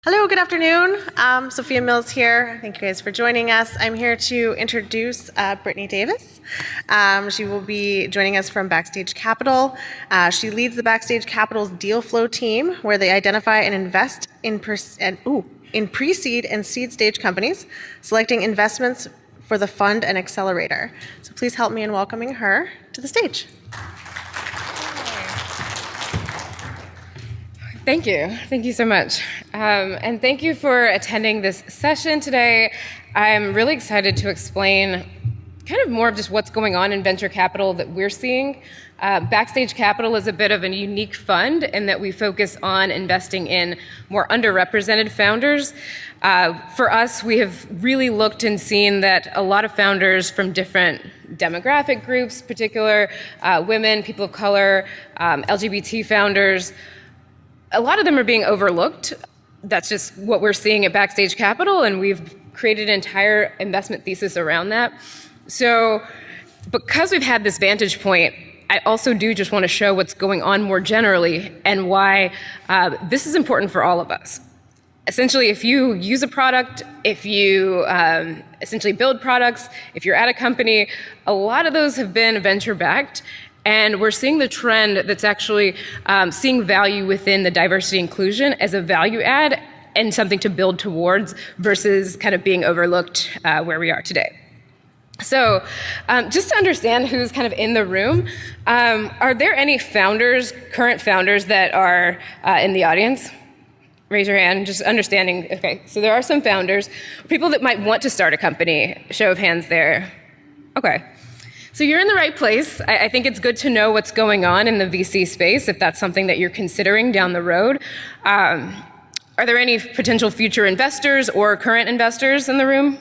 Hello, good afternoon. Sophia Mills here. Thank you guys for joining us. I'm here to introduce Brittany Davis. She will be joining us from Backstage Capital. She leads the Backstage Capital's deal flow team, where they identify and invest in pre-seed and seed stage companies, selecting investments for the fund and Accelerator. So please help me in welcoming her to the stage. Thank you. Thank you so much. And thank you for attending this session today. I'm really excited to explain kind of more of just what's going on in venture capital that we're seeing. Backstage Capital is a bit of a unique fund in that we focus on investing in more underrepresented founders. For us, we have really looked and seen that a lot of founders from different demographic groups, particular women, people of color, LGBT founders, a lot of them are being overlooked. That's just what we're seeing at Backstage Capital, and we've created an entire investment thesis around that. So because we've had this vantage point, I also do just want to show what's going on more generally and why this is important for all of us. Essentially, if you use a product, if you essentially build products, if you're at a company, a lot of those have been venture-backed. And we're seeing the trend that's actually seeing value within the diversity inclusion as a value add and something to build towards versus kind of being overlooked where we are today. So just to understand who's kind of in the room, are there any founders, current founders that are in the audience? Raise your hand, just understanding. Okay, so there are some founders, people that might want to start a company. Show of hands there. Okay. So you're in the right place. I think it's good to know what's going on in the VC space if that's something that you're considering down the road. Are there any potential future investors or current investors in the room?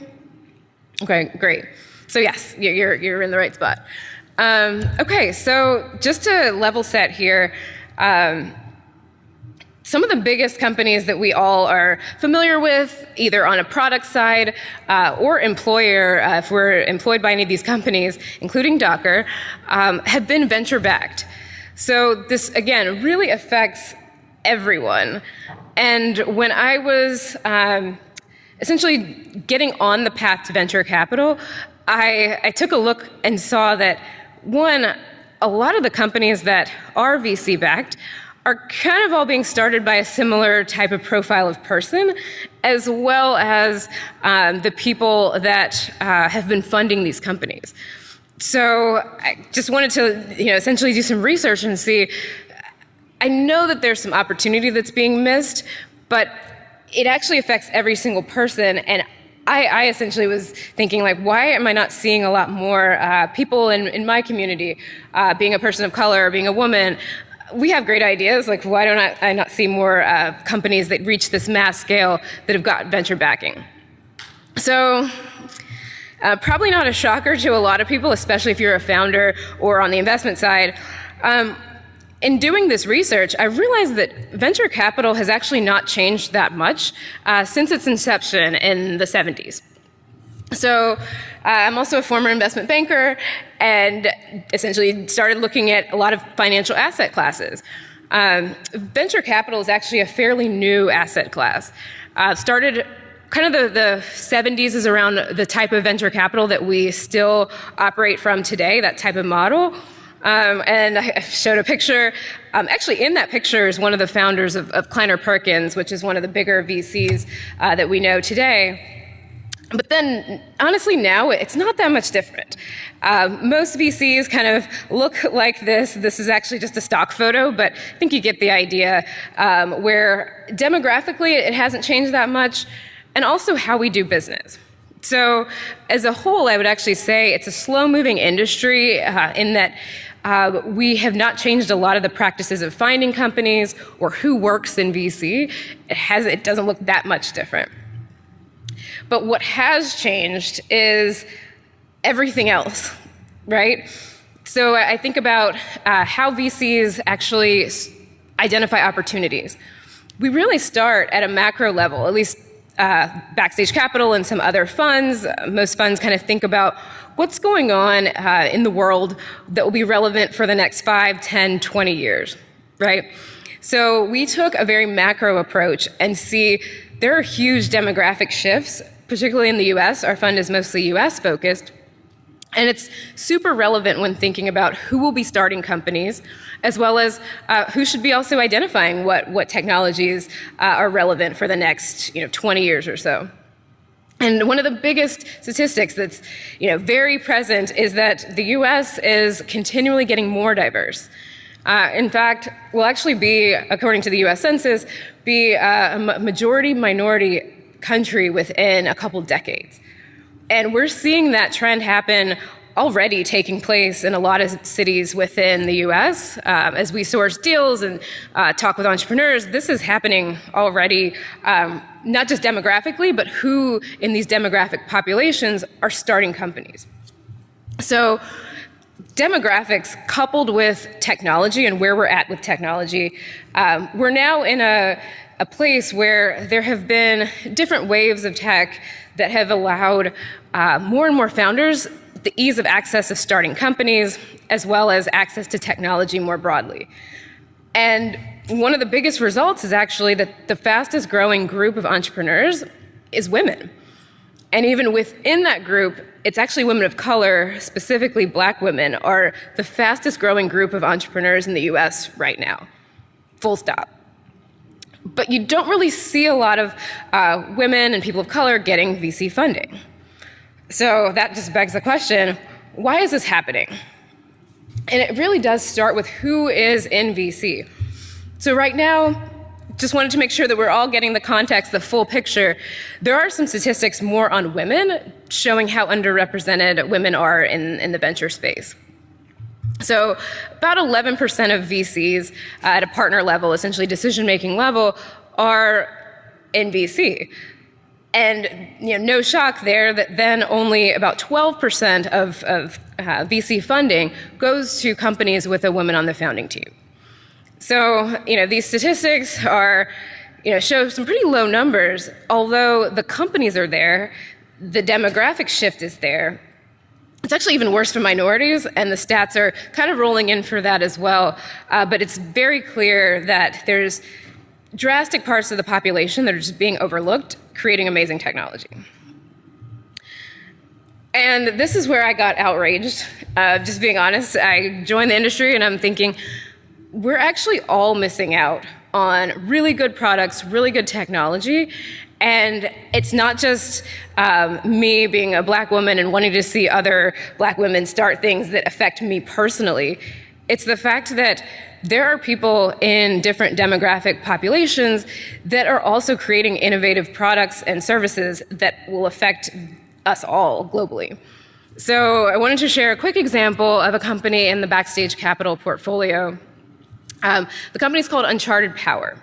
Okay, great. So yes, you're in the right spot. Okay, so just to level set here, some of the biggest companies that we all are familiar with, either on a product side or employer, if we're employed by any of these companies, including Docker, have been venture-backed. So this, again, really affects everyone. And when I was essentially getting on the path to venture capital, I took a look and saw that, one, a lot of the companies that are VC-backed are kind of all being started by a similar type of profile of person, as well as the people that have been funding these companies. So I just wanted to, essentially do some research and see. I know that there's some opportunity that's being missed, but it actually affects every single person. And I essentially was thinking, like, why am I not seeing a lot more people in my community, being a person of color, being a woman? We have great ideas, like why don't I not see more companies that reach this mass scale that have got venture backing? So probably not a shocker to a lot of people, especially if you're a founder or on the investment side. In doing this research, I realized that venture capital has actually not changed that much since its inception in the 70s. So I'm also a former investment banker and essentially started looking at a lot of financial asset classes. Venture capital is actually a fairly new asset class. Started kind of the 70s is around the type of venture capital that we still operate from today, that type of model. And I showed a picture. Actually, in that picture is one of the founders of Kleiner Perkins, which is one of the bigger VCs that we know today. But then, honestly, now it's not that much different. Most VCs kind of look like this. This is actually just a stock photo, but I think you get the idea, where demographically it hasn't changed that much, and also how we do business. So as a whole, I would actually say it's a slow-moving industry in that we have not changed a lot of the practices of finding companies or who works in VC. It doesn't look that much different. But what has changed is everything else, right? So I think about how VCs actually identify opportunities. We really start at a macro level, at least Backstage Capital and some other funds. Most funds kind of think about what's going on in the world that will be relevant for the next 5, 10, 20 years, right? So we took a very macro approach and see there are huge demographic shifts, particularly in the US. Our fund is mostly US focused. And it's super relevant when thinking about who will be starting companies, as well as who should be also identifying what technologies are relevant for the next 20 years or so. And one of the biggest statistics that's very present is that the US is continually getting more diverse. In fact, we'll actually be, according to the US Census, be a majority minority country within a couple decades. And we're seeing that trend happen already taking place in a lot of cities within the US. As we source deals and talk with entrepreneurs, this is happening already, not just demographically, but who in these demographic populations are starting companies. So demographics coupled with technology and where we're at with technology, we're now in a place where there have been different waves of tech that have allowed more and more founders the ease of access of starting companies, as well as access to technology more broadly. And one of the biggest results is actually that the fastest growing group of entrepreneurs is women. And even within that group, it's actually women of color, specifically Black women, are the fastest growing group of entrepreneurs in the US right now. Full stop. But you don't really see a lot of women and people of color getting VC funding. So that just begs the question, why is this happening? And it really does start with who is in VC. So right now, just wanted to make sure that we're all getting the context, the full picture. There are some statistics more on women showing how underrepresented women are in the venture space. So about 11% of VCs at a partner level, essentially decision-making level, are in VC. And no shock there that then only about 12% of VC funding goes to companies with a woman on the founding team. So these statistics are show some pretty low numbers. Although the companies are there, the demographic shift is there. It's actually even worse for minorities, and the stats are kind of rolling in for that as well. But it's very clear that there's drastic parts of the population that are just being overlooked, creating amazing technology. And this is where I got outraged. Just being honest, I joined the industry and I'm thinking, we're actually all missing out on really good products, really good technology. And it's not just me being a Black woman and wanting to see other Black women start things that affect me personally. It's the fact that there are people in different demographic populations that are also creating innovative products and services that will affect us all globally. So I wanted to share a quick example of a company in the Backstage Capital portfolio. The company is called Uncharted Power.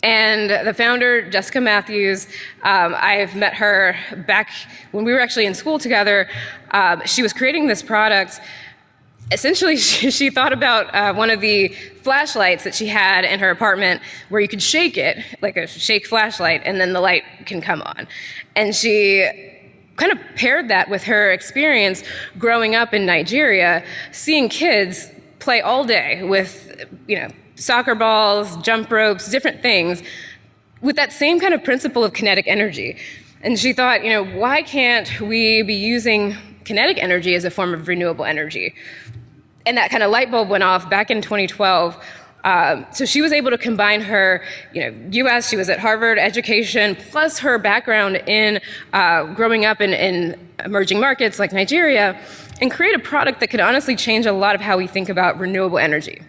And the founder, Jessica Matthews, I've met her back when we were actually in school together. She was creating this product. Essentially, she thought about one of the flashlights that she had in her apartment where you could shake it, like a shake flashlight, and then the light can come on. And she kind of paired that with her experience growing up in Nigeria, seeing kids play all day with, soccer balls, jump ropes, different things, with that same kind of principle of kinetic energy. And she thought, why can't we be using kinetic energy as a form of renewable energy? And that kind of light bulb went off back in 2012. So she was able to combine her, US, she was at Harvard education, plus her background in growing up in emerging markets like Nigeria, and create a product that could honestly change a lot of how we think about renewable energy.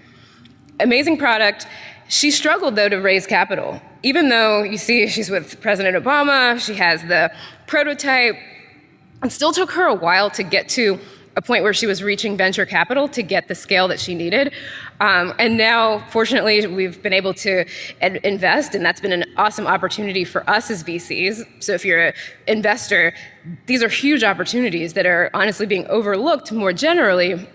Amazing product. She struggled, though, to raise capital. Even though you see she's with President Obama, she has the prototype, it still took her a while to get to a point where she was reaching venture capital to get the scale that she needed. And now, fortunately, we've been able to invest, and that's been an awesome opportunity for us as VCs. So if you're an investor, these are huge opportunities that are honestly being overlooked more generally,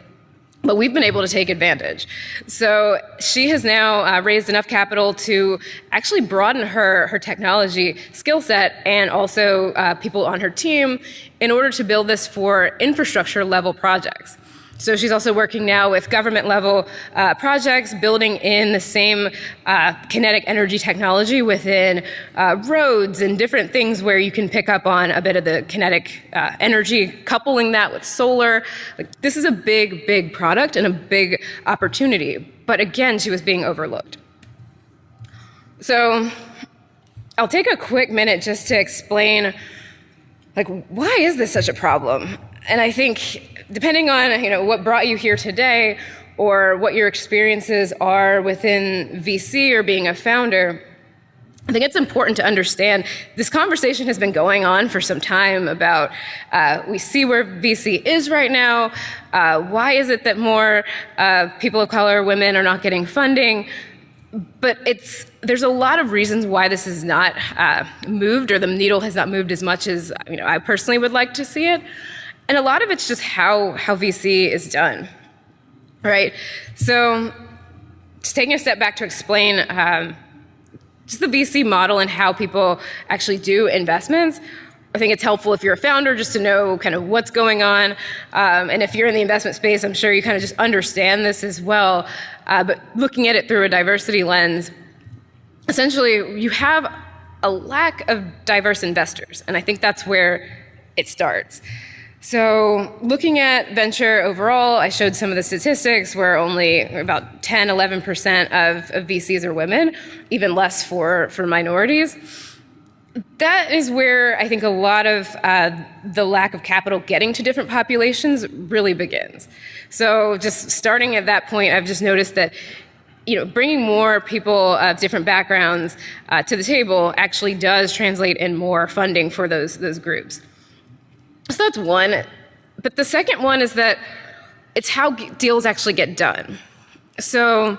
but we've been able to take advantage. So she has now raised enough capital to actually broaden her technology skill set and also people on her team in order to build this for infrastructure level projects. So she's also working now with government level projects, building in the same kinetic energy technology within roads and different things where you can pick up on a bit of the kinetic energy, coupling that with solar. Like, this is a big, big product and a big opportunity. But again, she was being overlooked. So I'll take a quick minute just to explain, like, why is this such a problem? And I think depending on, what brought you here today or what your experiences are within VC or being a founder, I think it's important to understand this conversation has been going on for some time about we see where VC is right now. Why is it that more people of color, women are not getting funding? But there's a lot of reasons why this has not moved, or the needle has not moved as much as I personally would like to see it. And a lot of it's just how VC is done, right? So just taking a step back to explain just the VC model and how people actually do investments, I think it's helpful if you're a founder just to know kind of what's going on. And if you're in the investment space, I'm sure you kind of just understand this as well. But looking at it through a diversity lens, essentially you have a lack of diverse investors. And I think that's where it starts. So looking at venture overall, I showed some of the statistics where only about 10, 11% of VCs are women, even less for minorities. That is where I think a lot of the lack of capital getting to different populations really begins. So just starting at that point, I've just noticed that bringing more people of different backgrounds to the table actually does translate in more funding for those groups. So that's one. But the second one is that it's how deals actually get done. So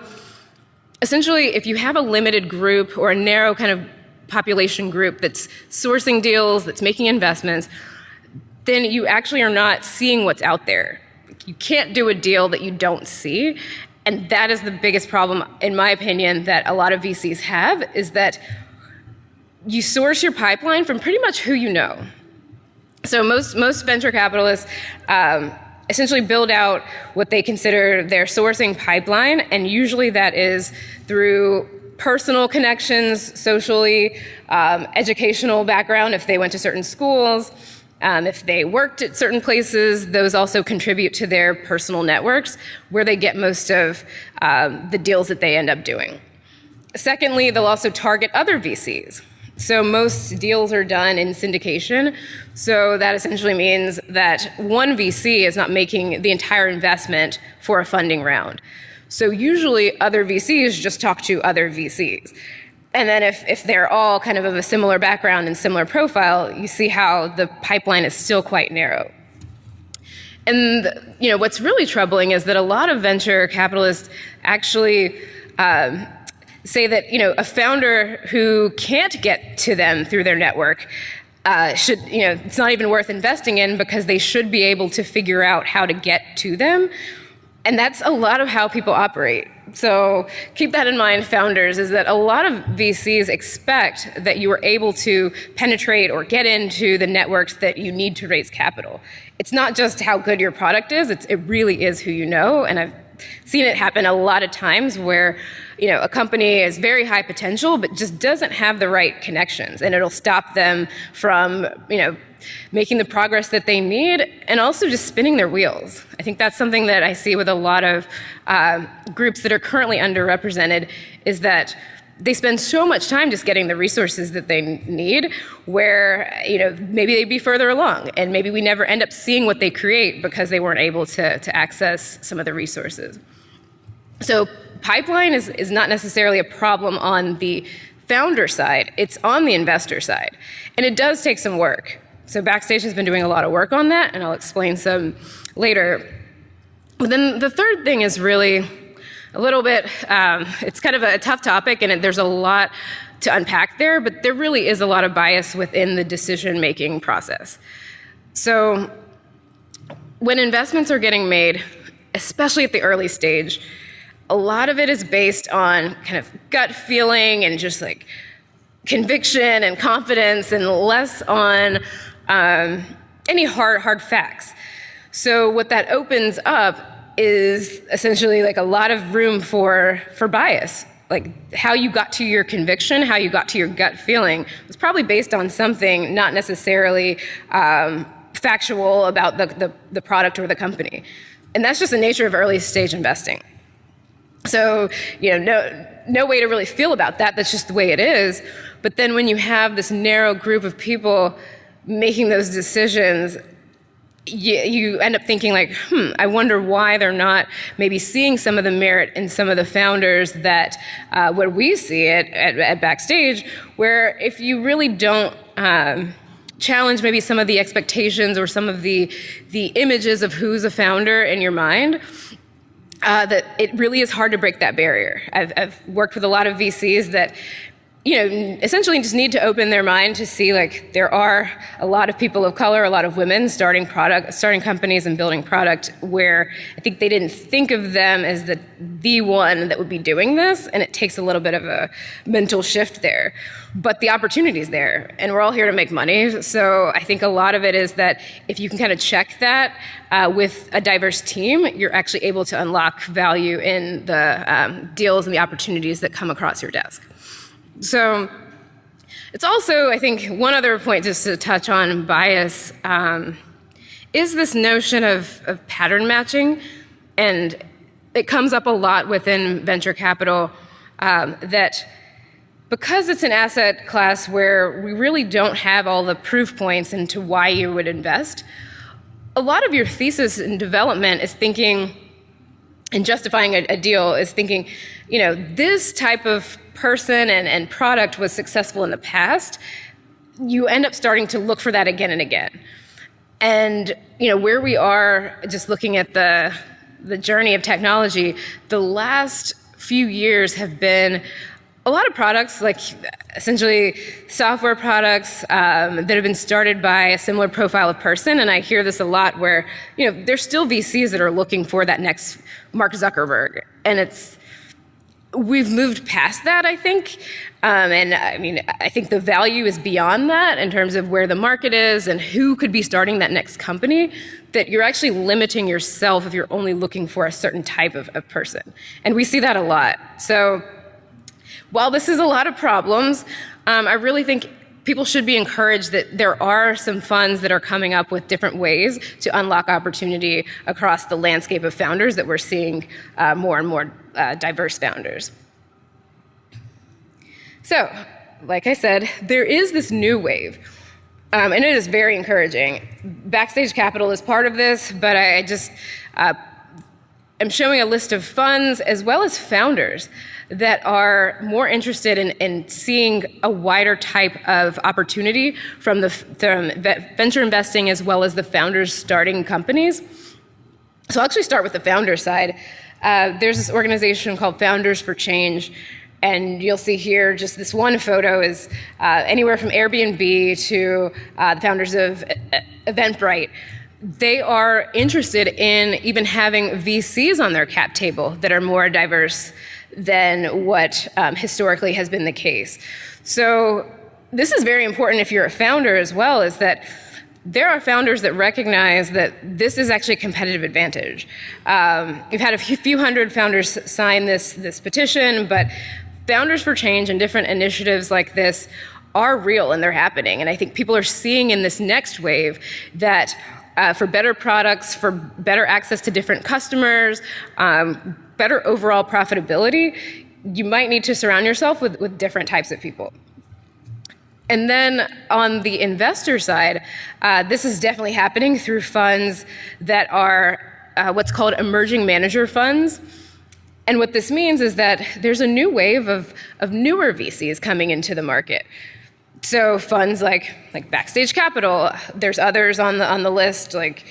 essentially, if you have a limited group or a narrow kind of population group that's sourcing deals, that's making investments, then you actually are not seeing what's out there. You can't do a deal that you don't see. And that is the biggest problem, in my opinion, that a lot of VCs have, is that you source your pipeline from pretty much who you know. So most venture capitalists essentially build out what they consider their sourcing pipeline, and usually that is through personal connections, socially, educational background, if they went to certain schools, if they worked at certain places, those also contribute to their personal networks, where they get most of the deals that they end up doing. Secondly, they'll also target other VCs. So most deals are done in syndication. So that essentially means that one VC is not making the entire investment for a funding round. So usually other VCs just talk to other VCs. And then if they're all kind of a similar background and similar profile, you see how the pipeline is still quite narrow. And what's really troubling is that a lot of venture capitalists actually say that a founder who can't get to them through their network should it's not even worth investing in, because they should be able to figure out how to get to them. And that's a lot of how people operate. So keep that in mind, founders, is that a lot of VCs expect that you are able to penetrate or get into the networks that you need to raise capital. It's not just how good your product is, it really is who you know. And I've seen it happen a lot of times where a company is very high potential, but just doesn't have the right connections, and it'll stop them from, making the progress that they need, and also just spinning their wheels. I think that's something that I see with a lot of groups that are currently underrepresented, is that they spend so much time just getting the resources that they need, where maybe they'd be further along, and maybe we never end up seeing what they create because they weren't able to access some of the resources. So pipeline is not necessarily a problem on the founder side, it's on the investor side. And it does take some work. So Backstage has been doing a lot of work on that, and I'll explain some later. But then the third thing is really a little bit, it's kind of a tough topic, and there's a lot to unpack there, but there really is a lot of bias within the decision-making process. So when investments are getting made, especially at the early stage, a lot of it is based on kind of gut feeling and just like conviction and confidence, and less on any hard facts. So what that opens up is essentially like a lot of room for bias. Like how you got to your conviction, how you got to your gut feeling was probably based on something not necessarily factual about the product or the company. And that's just the nature of early stage investing. So, no way to really feel about that. That's just the way it is. But then when you have this narrow group of people making those decisions, you end up thinking like, I wonder why they're not maybe seeing some of the merit in some of the founders that what we see at Backstage, where if you really don't challenge maybe some of the expectations or some of the images of who's a founder in your mind, that it really is hard to break that barrier. I've worked with a lot of VCs that essentially just need to open their mind to see like there are a lot of people of color, a lot of women starting companies and building product where I think they didn't think of them as the one that would be doing this, and it takes a little bit of a mental shift there. But the opportunity is there, and we're all here to make money. So I think a lot of it is that if you can kind of check that with a diverse team, you're actually able to unlock value in the deals and the opportunities that come across your desk. So it's also, I think, one other point just to touch on bias is this notion of pattern matching. And it comes up a lot within venture capital that because it's an asset class where we really don't have all the proof points into why you would invest, a lot of your thesis in development is thinking, and justifying a deal is thinking, this type of person and product was successful in the past. You end up starting to look for that again and again. And, where we are just looking at the journey of technology, the last few years have been a lot of products, like essentially software products that have been started by a similar profile of person. And I hear this a lot where, there's still VCs that are looking for that next Mark Zuckerberg. And we've moved past that, I think. And I mean, I think the value is beyond that in terms of where the market is and who could be starting that next company, that you're actually limiting yourself if you're only looking for a certain type of person. And we see that a lot. So while this is a lot of problems, I really think people should be encouraged that there are some funds that are coming up with different ways to unlock opportunity across the landscape of founders that we're seeing more and more diverse founders. So, like I said, there is this new wave, and it is very encouraging. Backstage Capital is part of this, but I just am showing a list of funds as well as founders that are more interested in seeing a wider type of opportunity from venture investing as well as the founders starting companies. So I'll actually start with the founder side. There's this organization called Founders for Change, and you'll see here just this one photo is anywhere from Airbnb to the founders of Eventbrite. They are interested in even having VCs on their cap table that are more diverse than what historically has been the case. So this is very important if you're a founder as well, is that there are founders that recognize that this is actually a competitive advantage. We've had a few hundred founders sign this petition, but Founders for Change and different initiatives like this are real and they're happening. And I think people are seeing in this next wave that for better products, for better access to different customers, better overall profitability, you might need to surround yourself with different types of people. And then on the investor side, this is definitely happening through funds that are what's called emerging manager funds. And what this means is that there's a new wave of newer VCs coming into the market. So funds like Backstage Capital, there's others on the list like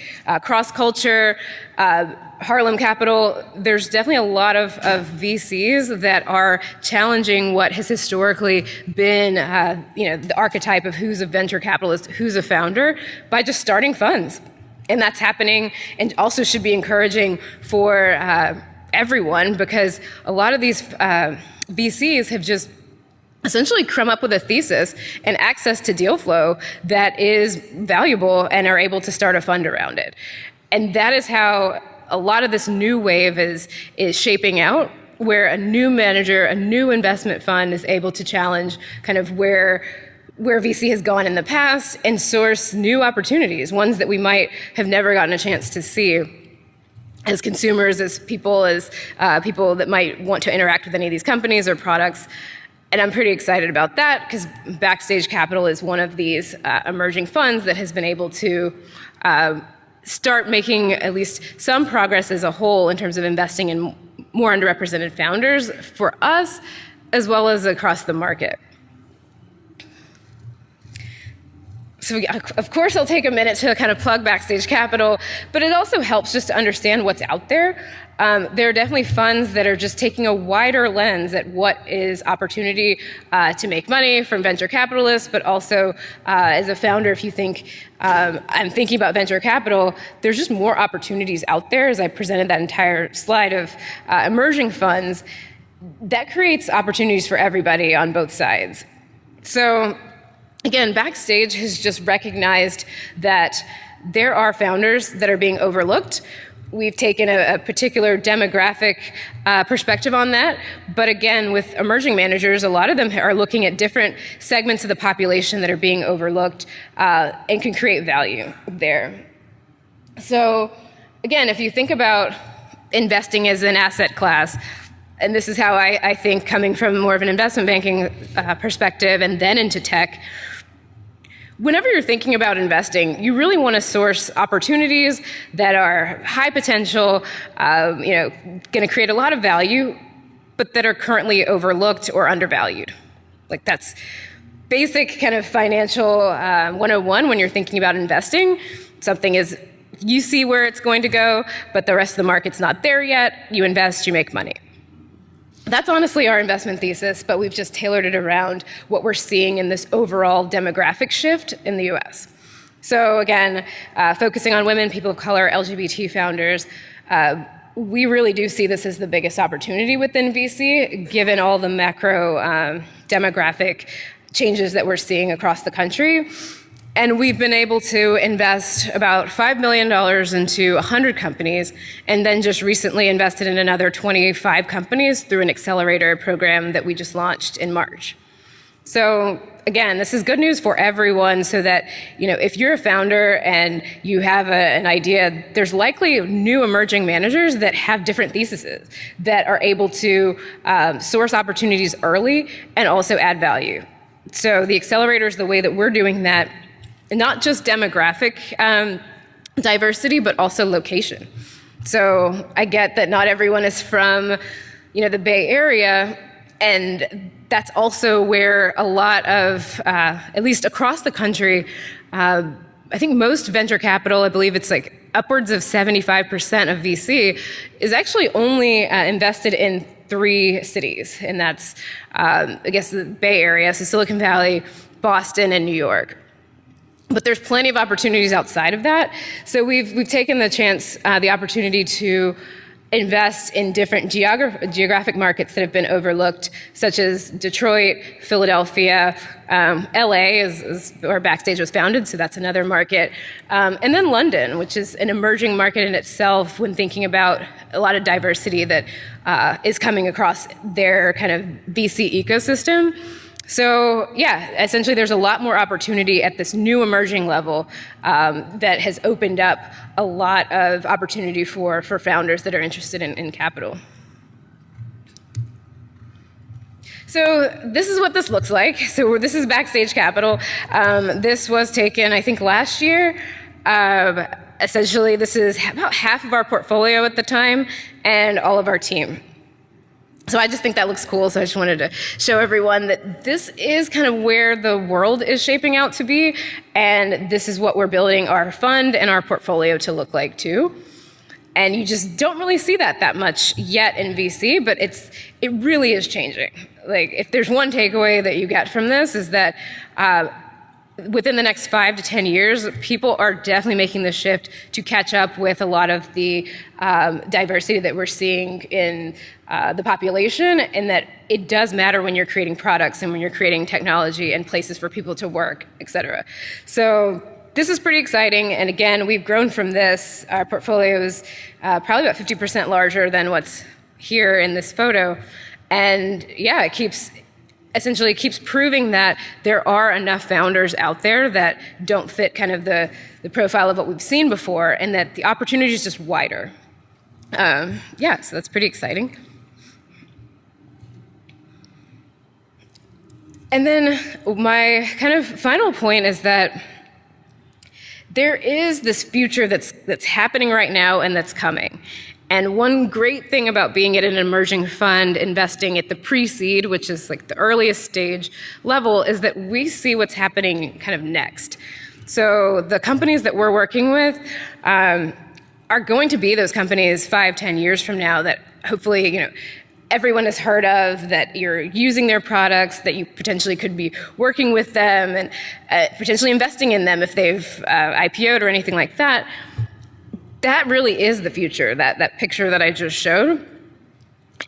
Cross Culture, Harlem Capital. There's definitely a lot of VCs that are challenging what has historically been the archetype of who's a venture capitalist, who's a founder, by just starting funds. And that's happening and also should be encouraging for everyone, because a lot of these VCs have just essentially come up with a thesis and access to deal flow that is valuable and are able to start a fund around it. And that is how a lot of this new wave is shaping out, where a new manager, a new investment fund is able to challenge kind of where VC has gone in the past and source new opportunities, ones that we might have never gotten a chance to see as consumers, as people that might want to interact with any of these companies or products. And I'm pretty excited about that because Backstage Capital is one of these emerging funds that has been able to start making at least some progress as a whole in terms of investing in more underrepresented founders for us, as well as across the market. So of course I'll take a minute to kind of plug Backstage Capital, but it also helps just to understand what's out there. There are definitely funds that are just taking a wider lens at what is opportunity to make money from venture capitalists, but also as a founder, if you think, I'm thinking about venture capital, there's just more opportunities out there. As I presented that entire slide of emerging funds, that creates opportunities for everybody on both sides. So again, Backstage has just recognized that there are founders that are being overlooked. We've taken a particular demographic perspective on that, but again, with emerging managers, a lot of them are looking at different segments of the population that are being overlooked and can create value there. So again, if you think about investing as an asset class, and this is how I think, coming from more of an investment banking perspective and then into tech, whenever you're thinking about investing, you really want to source opportunities that are high potential, going to create a lot of value, but that are currently overlooked or undervalued. Like, that's basic kind of financial 101 when you're thinking about investing. Something is, you see where it's going to go, but the rest of the market's not there yet. You invest, you make money. That's honestly our investment thesis, but we've just tailored it around what we're seeing in this overall demographic shift in the US. So again, focusing on women, people of color, LGBT founders, we really do see this as the biggest opportunity within VC, given all the macro demographic changes that we're seeing across the country. And we've been able to invest about $5 million into 100 companies, and then just recently invested in another 25 companies through an Accelerator program that we just launched in March. So again, this is good news for everyone, so that, if you're a founder and you have an idea, there's likely new emerging managers that have different theses that are able to source opportunities early and also add value. So the Accelerator is the way that we're doing that. Not just demographic diversity, but also location. So I get that not everyone is from, the Bay Area, and that's also where a lot of, at least across the country, I think most venture capital, I believe it's like upwards of 75% of VC, is actually only invested in 3 cities, and that's, the Bay Area, so Silicon Valley, Boston, and New York. But there's plenty of opportunities outside of that. So we've taken the opportunity to invest in different geographic markets that have been overlooked, such as Detroit, Philadelphia, LA is where Backstage was founded, so that's another market. And then London, which is an emerging market in itself when thinking about a lot of diversity that is coming across their kind of VC ecosystem. So yeah, essentially there's a lot more opportunity at this new emerging level that has opened up a lot of opportunity for founders that are interested in capital. So this is what this looks like. So this is Backstage Capital. This was taken, I think, last year. Essentially, this is about half of our portfolio at the time and all of our team. So I just think that looks cool, so I just wanted to show everyone that this is kind of where the world is shaping out to be, and this is what we're building our fund and our portfolio to look like too. And you just don't really see that much yet in VC, but it really is changing. Like, if there's one takeaway that you get from this, is that within the next 5 to 10 years, people are definitely making the shift to catch up with a lot of the diversity that we're seeing in the population, and that it does matter when you're creating products and when you're creating technology and places for people to work, et cetera. So this is pretty exciting. And again, we've grown from this. Our portfolio is probably about 50% larger than what's here in this photo. And yeah, it essentially keeps proving that there are enough founders out there that don't fit kind of the profile of what we've seen before, and that the opportunity is just wider. Yeah, so that's pretty exciting. And then my kind of final point is that there is this future that's happening right now and that's coming. And one great thing about being at an emerging fund, investing at the pre-seed, which is like the earliest stage level, is that we see what's happening kind of next. So the companies that we're working with are going to be those companies 5-10 years from now that hopefully, everyone has heard of, that you're using their products, that you potentially could be working with them and potentially investing in them if they've IPO'd or anything like that. That really is the future, that picture that I just showed.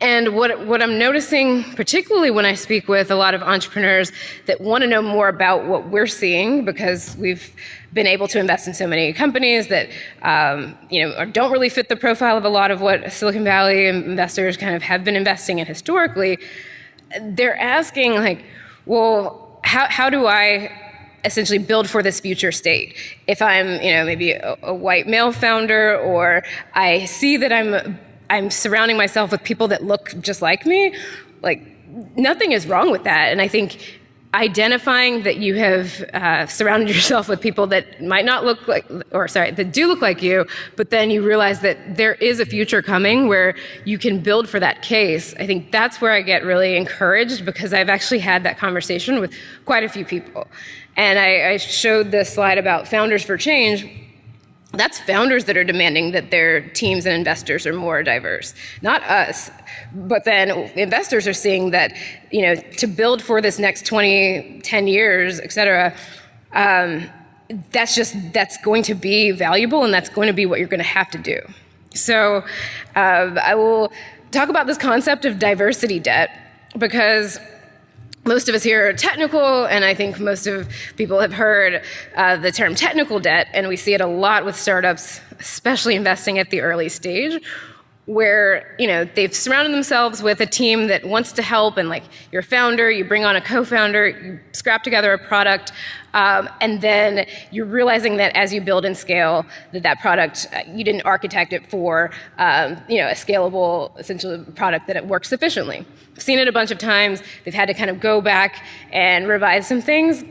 And what I'm noticing, particularly when I speak with a lot of entrepreneurs that want to know more about what we're seeing, because we've been able to invest in so many companies that don't really fit the profile of a lot of what Silicon Valley investors kind of have been investing in historically, they're asking like, well, how do I essentially build for this future state? If I'm, maybe a white male founder, or I see that I'm surrounding myself with people that look just like me, like nothing is wrong with that. And I think identifying that you have surrounded yourself with people that might not look like, that do look like you, but then you realize that there is a future coming where you can build for that case. I think that's where I get really encouraged, because I've actually had that conversation with quite a few people. And I showed this slide about Founders for Change. That's founders that are demanding that their teams and investors are more diverse, not us. But then investors are seeing that, to build for this next 10 years, et cetera, that's going to be valuable, and that's going to be what you're going to have to do. So I will talk about this concept of diversity debt, because most of us here are technical, and I think most of people have heard the term technical debt, and we see it a lot with startups, especially investing at the early stage, where they've surrounded themselves with a team that wants to help, and like you're a founder, you bring on a co-founder, you scrap together a product, and then you're realizing that as you build and scale, that product, you didn't architect it for a scalable, essentially, product that it works efficiently. I've seen it a bunch of times. They've had to kind of go back and revise some things.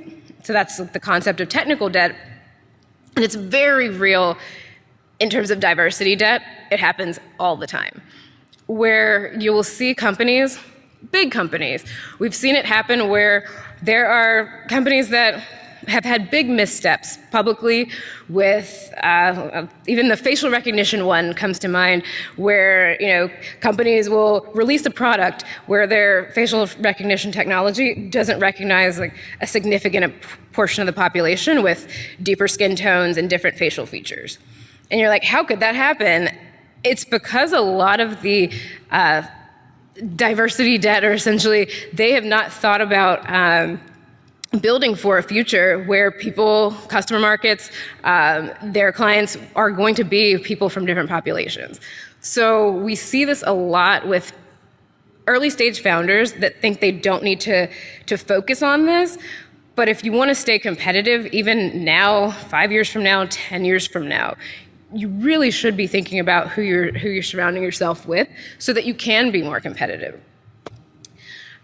So that's the concept of technical debt. And it's very real in terms of diversity debt. It happens all the time, where you will see companies, big companies. We've seen it happen where there are companies that have had big missteps publicly with, even the facial recognition one comes to mind, where companies will release a product where their facial recognition technology doesn't recognize like a significant portion of the population with deeper skin tones and different facial features. And you're like, how could that happen? It's because a lot of the diversity debt, or essentially, they have not thought about building for a future where customer markets, their clients are going to be people from different populations. So we see this a lot with early stage founders that think they don't need to focus on this. But if you want to stay competitive, even now, 5 years from now, 10 years from now, you really should be thinking about who you're surrounding yourself with, so that you can be more competitive.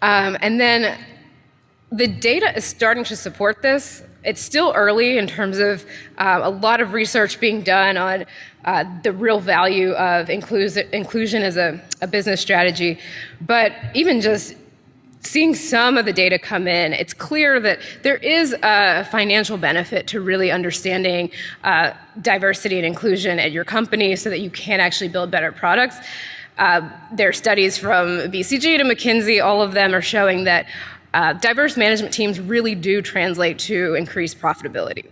And then the data is starting to support this. It's still early in terms of a lot of research being done on the real value of inclusion as a business strategy. But even just seeing some of the data come in, it's clear that there is a financial benefit to really understanding diversity and inclusion at your company, so that you can actually build better products. There are studies from BCG to McKinsey, all of them are showing that diverse management teams really do translate to increased profitability.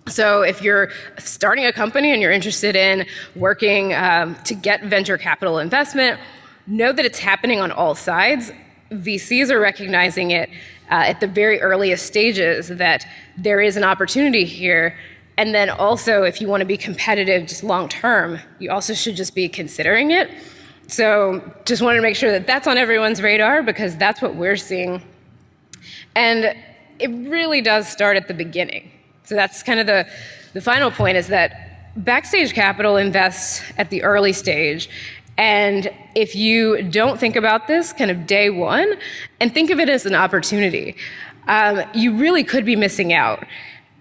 So if you're starting a company and you're interested in working to get venture capital investment, know that it's happening on all sides. VCs are recognizing it at the very earliest stages that there is an opportunity here. And then also, if you want to be competitive just long term, you also should just be considering it. So just wanted to make sure that that's on everyone's radar, because that's what we're seeing. And it really does start at the beginning. So that's kind of the final point, is that Backstage Capital invests at the early stage. And if you don't think about this kind of day one and think of it as an opportunity, you really could be missing out.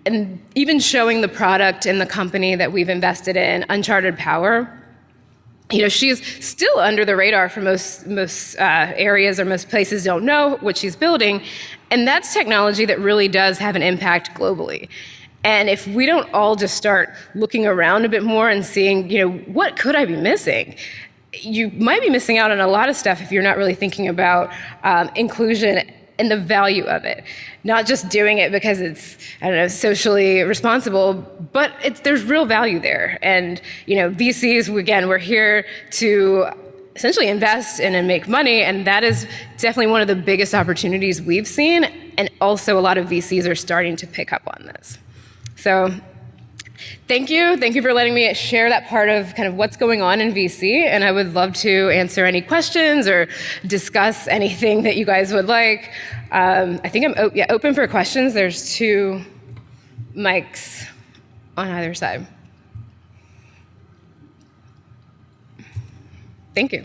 And even showing the product and the company that we've invested in, Uncharted Power, she's still under the radar for most areas, or most places don't know what she's building. And that's technology that really does have an impact globally. And if we don't all just start looking around a bit more and seeing, what could I be missing? You might be missing out on a lot of stuff if you're not really thinking about inclusion and the value of it. Not just doing it because it's, socially responsible, but there's real value there. And, VCs, again, we're here to essentially invest and make money, and that is definitely one of the biggest opportunities we've seen, and also a lot of VCs are starting to pick up on this. So thank you for letting me share that part of kind of what's going on in VC, and I would love to answer any questions or discuss anything that you guys would like. I think I'm open for questions. There's 2 mics on either side. Thank you.